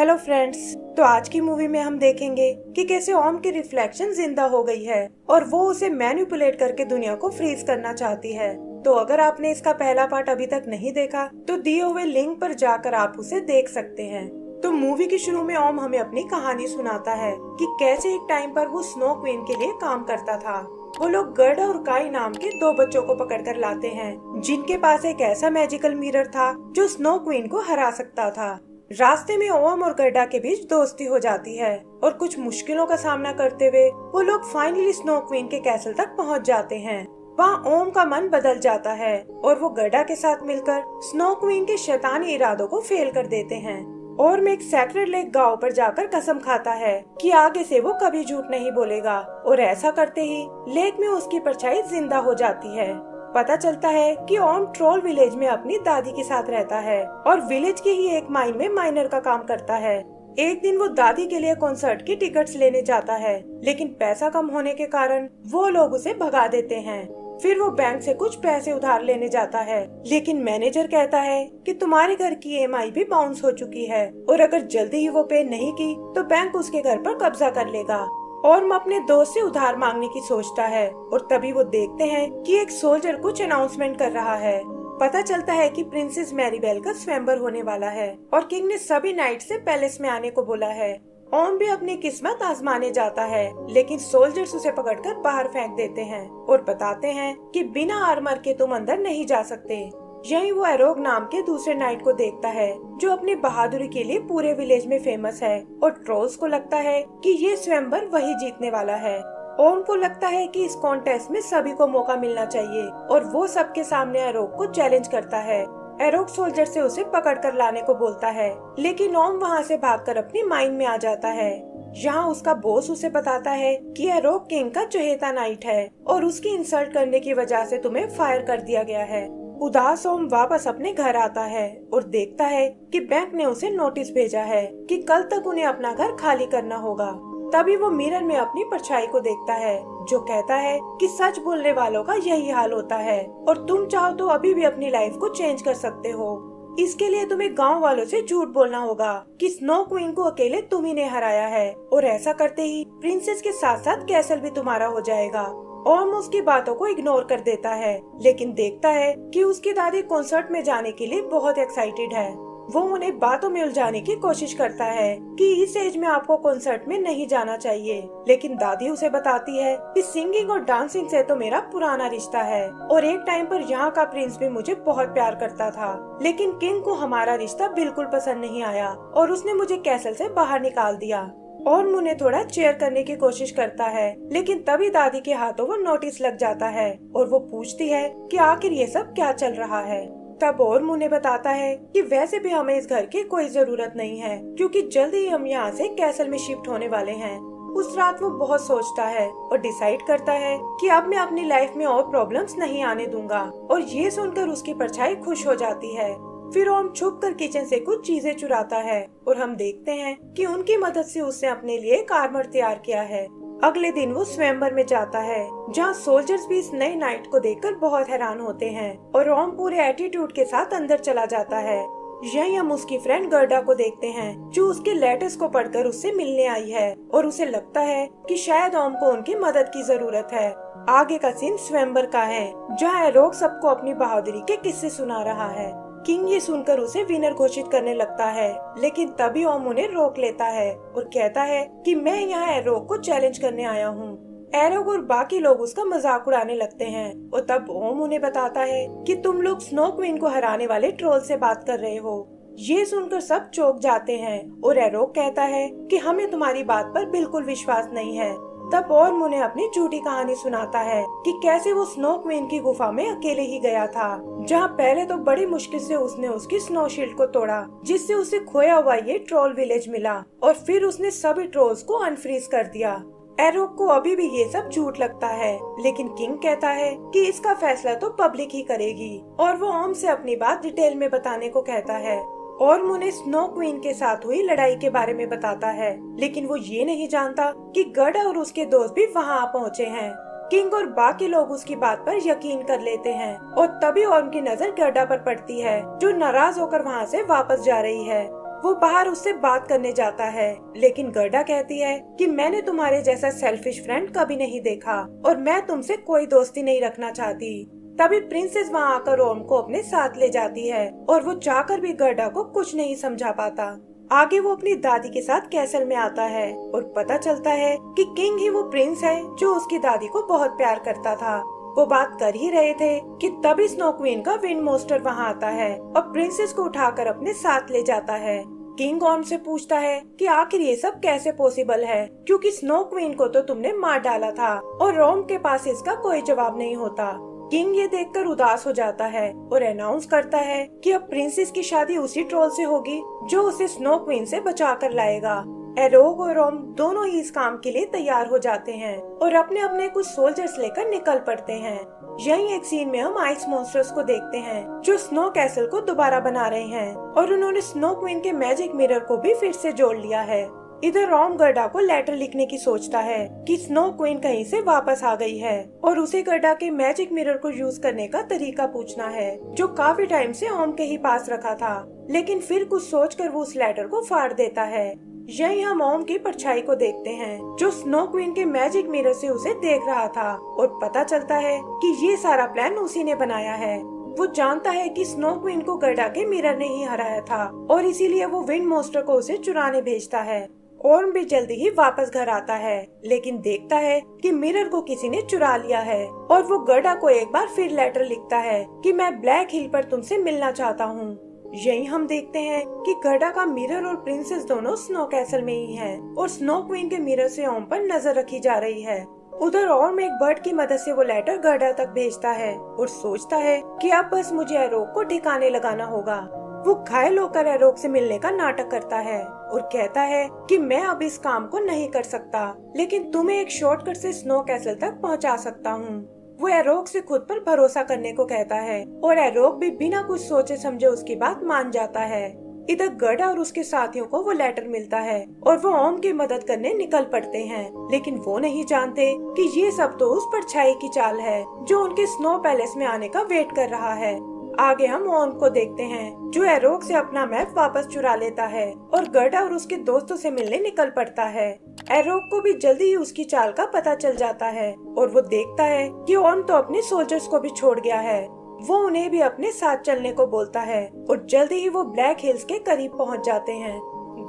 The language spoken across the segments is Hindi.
Hello friends. तो आज की मूवी में हम देखेंगे कि कैसे ओम की रिफ्लेक्शन जिंदा हो गई है और वो उसे मैनिपुलेट करके दुनिया को फ्रीज करना चाहती है। तो अगर आपने इसका पहला पार्ट अभी तक नहीं देखा तो दिए हुए लिंक पर जाकर आप उसे देख सकते हैं। तो मूवी के शुरू में ओम हमें अपनी कहानी सुनाता है कि कैसे एक टाइम पर वो स्नो क्वीन के लिए काम करता था। वो लोग गर्डा और काई नाम के दो बच्चों को पकड़कर लाते हैं जिनके पास एक ऐसा मैजिकल मिरर था जो स्नो क्वीन को हरा सकता था। रास्ते में ओम और गर्डा के बीच दोस्ती हो जाती है और कुछ मुश्किलों का सामना करते हुए वो लोग फाइनली स्नो क्वीन के कैसल तक पहुंच जाते हैं। वहाँ ओम का मन बदल जाता है और वो गर्डा के साथ मिलकर स्नो क्वीन के शैतानी इरादों को फेल कर देते हैं। और में एक सेक्रेट लेक गांव पर जाकर कसम खाता है कि आगे से वो कभी झूठ नहीं बोलेगा और ऐसा करते ही लेक में उसकी परछाई जिंदा हो जाती है। पता चलता है कि ओम ट्रोल विलेज में अपनी दादी के साथ रहता है और विलेज के ही एक माइन में माइनर का काम करता है। एक दिन वो दादी के लिए कॉन्सर्ट की टिकट्स लेने जाता है लेकिन पैसा कम होने के कारण वो लोग उसे भगा देते हैं। फिर वो बैंक से कुछ पैसे उधार लेने जाता है लेकिन मैनेजर कहता है कि तुम्हारे घर की ईएमआई भी बाउंस हो चुकी है और अगर जल्दी ही वो पे नहीं की तो बैंक उसके घर पर कब्जा कर लेगा। और मैं अपने दोस्त से उधार मांगने की सोचता है और तभी वो देखते हैं कि एक सोल्जर कुछ अनाउंसमेंट कर रहा है। पता चलता है कि प्रिंसेस मैरीबेल का स्वयंवर होने वाला है और किंग ने सभी नाइट से पैलेस में आने को बोला है। ओम भी अपनी किस्मत आजमाने जाता है लेकिन सोल्जर्स उसे पकड़कर बाहर फेंक देते हैं और बताते हैं कि बिना आर्मर के तुम अंदर नहीं जा सकते। यही वो एरोग नाम के दूसरे नाइट को देखता है जो अपनी बहादुरी के लिए पूरे विलेज में फेमस है और ट्रोल्स को लगता है कि ये स्वयंवर वही जीतने वाला है। ओम को लगता है कि इस कॉन्टेस्ट में सभी को मौका मिलना चाहिए और वो सबके सामने एरोग को चैलेंज करता है। एरोग सोल्जर से उसे पकड़ कर लाने को बोलता है लेकिन ओम वहाँ से भागकर अपनी माइन में आ जाता है। यहाँ उसका बॉस उसे बताता है कि एरोग किंग का चहेता नाइट है और उसकी इंसल्ट करने की वजह से तुम्हें फायर कर दिया गया है। उदास ओम वापस अपने घर आता है और देखता है कि बैंक ने उसे नोटिस भेजा है कि कल तक उन्हें अपना घर खाली करना होगा। तभी वो मिरर में अपनी परछाई को देखता है जो कहता है कि सच बोलने वालों का यही हाल होता है और तुम चाहो तो अभी भी अपनी लाइफ को चेंज कर सकते हो। इसके लिए तुम्हें गांव वालों से झूठ बोलना होगा कि स्नो क्वीन को अकेले तुम ही ने हराया है और ऐसा करते ही प्रिंसेस के साथ साथ कैसल भी तुम्हारा हो जाएगा। ओम उसकी बातों को इग्नोर कर देता है लेकिन देखता है कि उसकी दादी कॉन्सर्ट में जाने के लिए बहुत एक्साइटेड है। वो उन्हें बातों में उलझाने की कोशिश करता है कि इस एज में आपको कॉन्सर्ट में नहीं जाना चाहिए लेकिन दादी उसे बताती है कि सिंगिंग और डांसिंग से तो मेरा पुराना रिश्ता है और एक टाइम पर यहाँ का प्रिंस भी मुझे बहुत प्यार करता था लेकिन किंग को हमारा रिश्ता बिल्कुल पसंद नहीं आया और उसने मुझे कैसल से बाहर निकाल दिया। और मुझे थोड़ा चेयर करने की कोशिश करता है लेकिन तभी दादी के हाथों वो नोटिस लग जाता है और वो पूछती है कि आखिर ये सब क्या चल रहा है। तब और मुझे बताता है कि वैसे भी हमें इस घर की कोई जरूरत नहीं है क्योंकि जल्दी ही हम यहाँ से कैसल में शिफ्ट होने वाले हैं। उस रात वो बहुत सोचता है और डिसाइड करता है कि अब मैं अपनी लाइफ में और प्रॉब्लम्स नहीं आने दूंगा और ये सुनकर उसकी परछाई खुश हो जाती है। फिर ओम छुपकर किचन से कुछ चीजें चुराता है और हम देखते हैं कि उनकी मदद से उसने अपने लिए एक आर्मर तैयार किया है। अगले दिन वो स्वयंवर में जाता है जहाँ सोल्जर्स भी इस नई नाइट को देखकर बहुत हैरान होते हैं और ओम पूरे एटीट्यूड के साथ अंदर चला जाता है। यहीं हम उसकी फ्रेंड गर्डा को देखते हैं जो उसके लेटर्स को पढ़कर उससे मिलने आई है और उसे लगता है कि शायद ओम को उनकी मदद की जरूरत है। आगे का सीन स्वयंवर का है जहाँ एरोग सबको अपनी बहादुरी के किस्से सुना रहा है। किंग ये सुनकर उसे विनर घोषित करने लगता है लेकिन तभी ओम उन्हें रोक लेता है और कहता है कि मैं यहाँ एरोग को चैलेंज करने आया हूँ। एरोग और बाकी लोग उसका मजाक उड़ाने लगते हैं और तब ओम उन्हें बताता है कि तुम लोग स्नो क्वीन को हराने वाले ट्रोल से बात कर रहे हो। ये सुनकर सब चौंक जाते हैं और एरोग कहता है कि हमें तुम्हारी बात पर बिल्कुल विश्वास नहीं है। तब और मुझे अपनी झूठी कहानी सुनाता है कि कैसे वो स्नो क्वीन की गुफा में अकेले ही गया था जहाँ पहले तो बड़ी मुश्किल से उसने उसकी स्नो शील्ड को तोड़ा जिससे उसे खोया हुआ ये ट्रोल विलेज मिला और फिर उसने सभी ट्रोल्स को अनफ्रीज कर दिया। एरोग को अभी भी ये सब झूठ लगता है लेकिन किंग कहता है कि इसका फैसला तो पब्लिक ही करेगी और वो ओम से अपनी बात डिटेल में बताने को कहता है और मुझे स्नो क्वीन के साथ हुई लड़ाई के बारे में बताता है लेकिन वो ये नहीं जानता कि गर्डा और उसके दोस्त भी वहाँ आ पहुँचे हैं। किंग और बाकी लोग उसकी बात पर यकीन कर लेते हैं और तभी ओम की नजर गर्डा पर पड़ती है जो नाराज होकर वहाँ से वापस जा रही है। वो बाहर उससे बात करने जाता है, लेकिन गर्डा कहती है कि मैंने तुम्हारे जैसा सेल्फिश फ्रेंड कभी नहीं देखा और मैं तुमसे कोई दोस्ती नहीं रखना चाहती। तभी प्रिंसेस वहाँ आकर ओम को अपने साथ ले जाती है और वो चाहकर भी गर्डा को कुछ नहीं समझा पाता। आगे वो अपनी दादी के साथ कैसल में आता है और पता चलता है कि किंग ही वो प्रिंस है जो उसकी दादी को बहुत प्यार करता था। वो बात कर ही रहे थे कि तभी स्नो क्वीन का विंड मोस्टर वहाँ आता है और प्रिंसेस को उठाकर अपने साथ ले जाता है। किंग ऑन से पूछता है कि आखिर ये सब कैसे पॉसिबल है, क्योंकि स्नो क्वीन को तो तुमने मार डाला था और रोम के पास इसका कोई जवाब नहीं होता। किंग ये देखकर उदास हो जाता है और अनाउंस करता है कि अब प्रिंसेस की शादी उसी ट्रोल से होगी जो उसे स्नो क्वीन से बचा कर लाएगा। एरोग और रोम दोनों ही इस काम के लिए तैयार हो जाते हैं और अपने अपने कुछ सोल्जर्स लेकर निकल पड़ते हैं। यही एक सीन में हम आइस मॉन्स्टर्स को देखते हैं जो स्नो कैसल को दोबारा बना रहे हैं और उन्होंने स्नो क्वीन के मैजिक मिरर को भी फिर से जोड़ लिया है। इधर रोम गर्डा को लेटर लिखने की सोचता है कि स्नो क्वीन कहीं से वापस आ गई है और उसे गर्डा के मैजिक मिरर को यूज करने का तरीका पूछना है जो काफी टाइम से ओम के ही पास रखा था, लेकिन फिर कुछ सोचकर वो उस लेटर को फाड़ देता है। यही हम ओम की परछाई को देखते हैं जो स्नो क्वीन के मैजिक मिरर से उसे देख रहा था और पता चलता है कि ये सारा प्लान उसी ने बनाया है। वो जानता है कि स्नो क्वीन को गर्डा के मिरर ने ही हराया था और इसीलिए वो विंड मोस्टर को उसे चुराने भेजता है। ओर्म भी जल्दी ही वापस घर आता है, लेकिन देखता है कि मिरर को किसी ने चुरा लिया है और वो गर्डा को एक बार फिर लेटर लिखता है कि मैं ब्लैक हिल पर तुमसे मिलना चाहता हूँ। यही हम देखते हैं कि गर्डा का मिरर और प्रिंसेस दोनों स्नो कैसल में ही हैं और स्नो क्वीन के मिरर से ओम पर नजर रखी जा रही है। उधर ओर्म एक बर्ड की मदद से वो लेटर गर्डा तक भेजता है और सोचता है कि अब बस मुझे एरोग को ठिकाने लगाना होगा। वो घायल होकर एरोग से मिलने का नाटक करता है और कहता है कि मैं अब इस काम को नहीं कर सकता, लेकिन तुम्हें एक शॉर्टकट से स्नो कैसल तक पहुंचा सकता हूं। वो एरोग से खुद पर भरोसा करने को कहता है और एरोग भी बिना कुछ सोचे समझे उसकी बात मान जाता है। इधर गर्डा और उसके साथियों को वो लेटर मिलता है और वो ओम की मदद करने निकल पड़ते हैं, लेकिन वो नहीं जानते कि ये सब तो उस परछाई की चाल है जो उनके स्नो पैलेस में आने का वेट कर रहा है। आगे हम ओम को देखते हैं जो एरोग से अपना मैप वापस चुरा लेता है और गर्डा और उसके दोस्तों से मिलने निकल पड़ता है। एरोग को भी जल्दी ही उसकी चाल का पता चल जाता है और वो देखता है कि ओम तो अपने सोल्जर्स को भी छोड़ गया है। वो उन्हें भी अपने साथ चलने को बोलता है और जल्दी ही वो ब्लैक हिल्स के करीब पहुंच जाते हैं।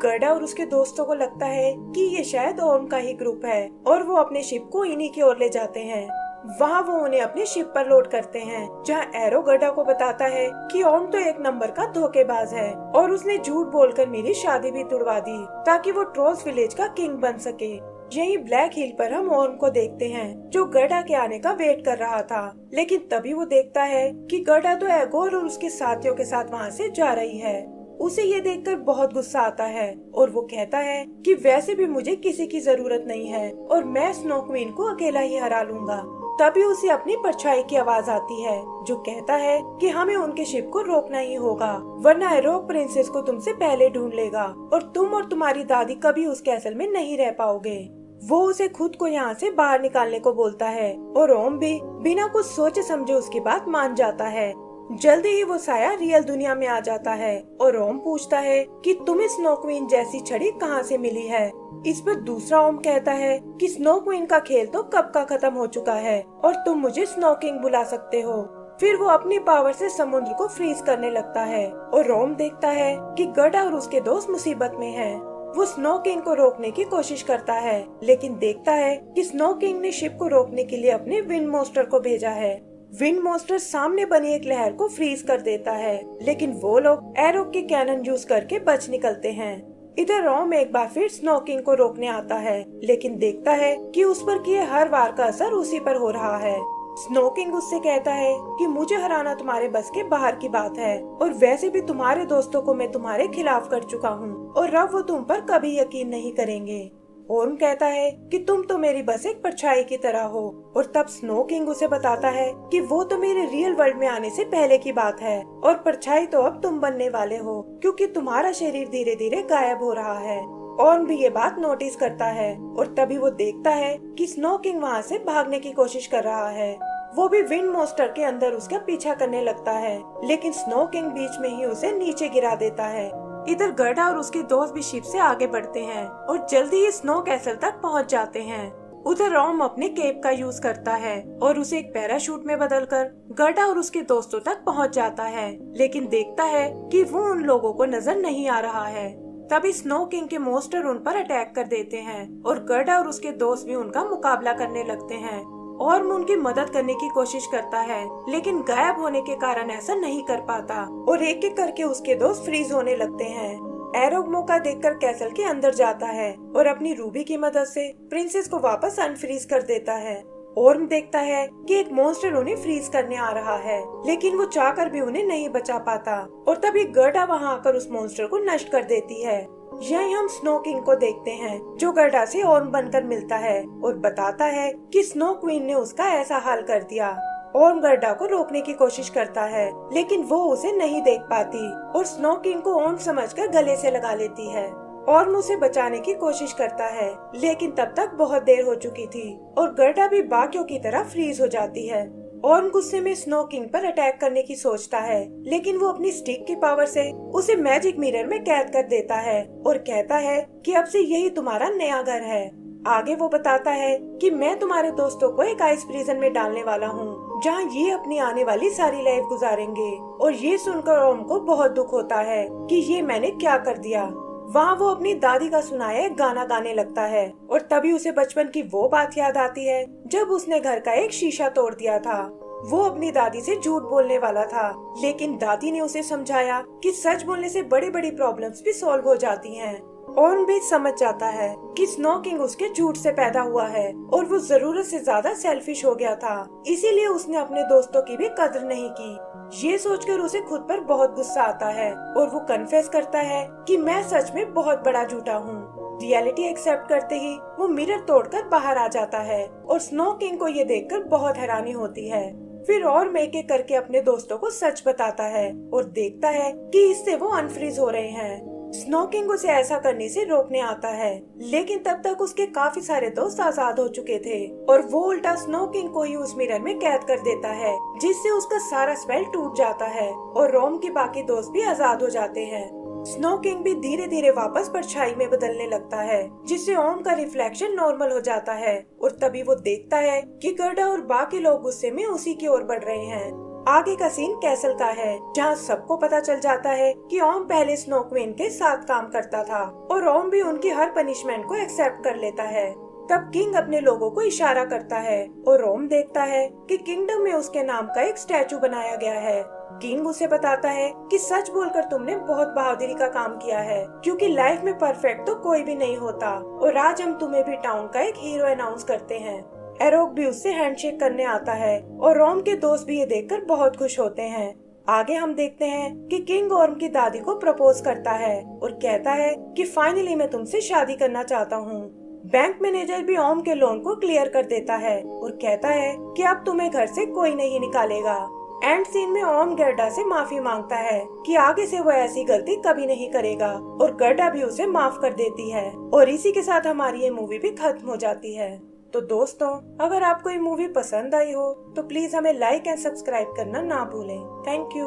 गर्डा और उसके दोस्तों को लगता है कि ये शायद ओम का ही ग्रुप है और वो अपने शिप को इन्हीं की ओर ले जाते हैं। वहाँ वो उन्हें अपने शिप पर लोड करते हैं, जहाँ एरो गर्डा को बताता है कि ओम तो एक नंबर का धोखेबाज है और उसने झूठ बोलकर मेरी शादी भी तुड़वा दी ताकि वो ट्रोल्स विलेज का किंग बन सके। यही ब्लैक हिल पर हम ओम को देखते हैं जो गर्डा के आने का वेट कर रहा था, लेकिन तभी वो देखता है कि गर्डा तो एगोर और उसके साथियों के साथ वहाँ से जा रही है। उसे ये देखकर बहुत गुस्सा आता है और वो कहता है कि वैसे भी मुझे किसी की जरूरत नहीं है और मैं स्नो क्वीन को अकेला ही हरा लूंगा। तभी उसे अपनी परछाई की आवाज आती है जो कहता है कि हमें उनके शिप को रोकना ही होगा, वरना एरोग प्रिंसेस को तुमसे पहले ढूंढ लेगा और तुम और तुम्हारी दादी कभी उस कैसल में नहीं रह पाओगे। वो उसे खुद को यहाँ से बाहर निकालने को बोलता है और ओम भी बिना कुछ सोचे समझे उसकी बात मान जाता है। जल्दी ही वो साया रियल दुनिया में आ जाता है और ओम पूछता है कि तुम्हें स्नो क्वीन जैसी छड़ी कहाँ से मिली है। इस पर दूसरा ओम कहता है कि स्नो क्वीन का खेल तो कब का खत्म हो चुका है और तुम मुझे स्नो किंग बुला सकते हो। फिर वो अपनी पावर से समुद्र को फ्रीज करने लगता है और ओम देखता है कि गर्डा और उसके दोस्त मुसीबत में हैं। वो स्नो किंग को रोकने की कोशिश करता है, लेकिन देखता है कि स्नो किंग ने शिप को रोकने के लिए अपने विंड मोस्टर को भेजा है। विंड मोस्टर सामने बनी एक लहर को फ्रीज कर देता है, लेकिन वो लोग एरो के कैनन यूज करके बच निकलते हैं। इधर रोम एक बार फिर स्नो किंग को रोकने आता है, लेकिन देखता है कि उस पर किए हर वार का असर उसी पर हो रहा है। स्नो किंग उससे कहता है कि मुझे हराना तुम्हारे बस के बाहर की बात है और वैसे भी तुम्हारे दोस्तों को मैं तुम्हारे खिलाफ कर चुका हूँ और अब वो तुम पर कभी यकीन नहीं करेंगे। ओर्म कहता है कि तुम तो मेरी बस एक परछाई की तरह हो और तब स्नो किंग उसे बताता है कि वो तो मेरे रियल वर्ल्ड में आने से पहले की बात है और परछाई तो अब तुम बनने वाले हो क्योंकि तुम्हारा शरीर धीरे धीरे गायब हो रहा है। ओर्म भी ये बात नोटिस करता है और तभी वो देखता है कि स्नो किंग वहाँ से भागने की कोशिश कर रहा है। वो भी विंड मोस्टर के अंदर उसका पीछा करने लगता है, लेकिन स्नो किंग बीच में ही उसे नीचे गिरा देता है। इधर गर्डा और उसके दोस्त भी शिप से आगे बढ़ते हैं और जल्दी ही स्नो कैसल तक पहुंच जाते हैं। उधर रॉम अपने केप का यूज करता है और उसे एक पैराशूट में बदलकर गर्डा और उसके दोस्तों तक पहुंच जाता है, लेकिन देखता है कि वो उन लोगों को नजर नहीं आ रहा है। तभी स्नो किंग के मॉन्स्टर उन पर अटैक कर देते हैं और गर्डा और उसके दोस्त भी उनका मुकाबला करने लगते हैं। और उनकी मदद करने की कोशिश करता है, लेकिन गायब होने के कारण ऐसा नहीं कर पाता और एक एक करके उसके दोस्त फ्रीज होने लगते हैं। एरोग मौका देखकर कैसल के अंदर जाता है और अपनी रूबी की मदद से प्रिंसेस को वापस अनफ्रीज कर देता है। ओर्म देखता है कि एक मॉन्स्टर उन्हें फ्रीज करने आ रहा है, लेकिन वो चाहकर भी उन्हें नहीं बचा पाता और तभी गर्डा वहां आकर उस मॉन्स्टर को नष्ट कर देती है। यहीं हम स्नो किंग को देखते हैं जो गर्डा से ओर्म बनकर मिलता है और बताता है कि स्नो क्वीन ने उसका ऐसा हाल कर दिया। ओर्म गर्डा को रोकने की कोशिश करता है, लेकिन वो उसे नहीं देख पाती और स्नो किंग को ओर्म समझकर गले से लगा लेती है। ओर्म उसे बचाने की कोशिश करता है, लेकिन तब तक बहुत देर हो चुकी थी और गर्डा भी बाकियों की तरह फ्रीज हो जाती है। ओर्म गुस्से में स्नो किंग पर अटैक करने की सोचता है, लेकिन वो अपनी स्टिक की पावर से उसे मैजिक मिरर में कैद कर देता है और कहता है कि अब से यही तुम्हारा नया घर है। आगे वो बताता है कि मैं तुम्हारे दोस्तों को एक आइस प्रिजन में डालने वाला हूँ, जहाँ ये अपनी आने वाली सारी लाइफ गुजारेंगे। और ये सुनकर ओर्म को बहुत दुख होता है कि ये मैंने क्या कर दिया। वहाँ वो अपनी दादी का सुनाया एक गाना गाने लगता है और तभी उसे बचपन की वो बात याद आती है जब उसने घर का एक शीशा तोड़ दिया था। वो अपनी दादी से झूठ बोलने वाला था, लेकिन दादी ने उसे समझाया कि सच बोलने से बड़ी बड़ी प्रॉब्लम्स भी सॉल्व हो जाती हैं। ओर्म भी समझ जाता है कि स्नो किंग उसके झूठ से पैदा हुआ है और वो जरूरत से ज्यादा सेल्फिश हो गया था, इसीलिए उसने अपने दोस्तों की भी कदर नहीं की। ये सोचकर उसे खुद पर बहुत गुस्सा आता है और वो कन्फेस करता है कि मैं सच में बहुत बड़ा झूठा हूँ। रियलिटी एक्सेप्ट करते ही वो मिरर तोड़कर बाहर आ जाता है और स्नो किंग को ये देखकर बहुत हैरानी होती है। फिर और एक एक करके अपने दोस्तों को सच बताता है और देखता है कि इससे वो अनफ्रीज हो रहे हैं। स्नो किंग उसे ऐसा करने से रोकने आता है, लेकिन तब तक उसके काफी सारे दोस्त आजाद हो चुके थे और वो उल्टा स्नो किंग को ही उस मिरर में कैद कर देता है, जिससे उसका सारा स्पेल टूट जाता है और रोम के बाकी दोस्त भी आजाद हो जाते हैं। स्नो किंग भी धीरे धीरे वापस परछाई में बदलने लगता है, जिससे ओम का रिफ्लेक्शन नॉर्मल हो जाता है और तभी वो देखता है कि गर्डा और बाकी लोग गुस्से में उसी की ओर बढ़ रहे हैं। आगे का सीन कैसल का है, जहाँ सबको पता चल जाता है कि ओम पहले स्नो क्वीन के साथ काम करता था और ओम भी उनकी हर पनिशमेंट को एक्सेप्ट कर लेता है। तब किंग अपने लोगों को इशारा करता है और ओम देखता है कि किंगडम में उसके नाम का एक स्टैचू बनाया गया है। किंग उसे बताता है कि सच बोलकर तुमने बहुत बहादुरी का काम किया है, क्योंकि लाइफ में परफेक्ट तो कोई भी नहीं होता और आज हम तुम्हें भी टाउन का एक हीरो अनाउंस करते हैं। एरोग भी उससे हैंडशेक करने आता है और रोम के दोस्त भी ये देखकर बहुत खुश होते हैं। आगे हम देखते हैं कि किंग ओर्म की दादी को प्रपोज करता है और कहता है कि फाइनली मैं तुमसे शादी करना चाहता हूँ। बैंक मैनेजर भी ओम के लोन को क्लियर कर देता है और कहता है कि अब तुम्हें घर से कोई नहीं निकालेगा। एंड सीन में ओम गर्डा से माफी मांगता है कि आगे से वो ऐसी गलती कभी नहीं करेगा और गर्डा भी उसे माफ कर देती है और इसी के साथ हमारी ये मूवी भी खत्म हो जाती है। तो दोस्तों, अगर आपको ये मूवी पसंद आई हो तो प्लीज हमें लाइक एंड सब्सक्राइब करना ना भूलें। Thank you.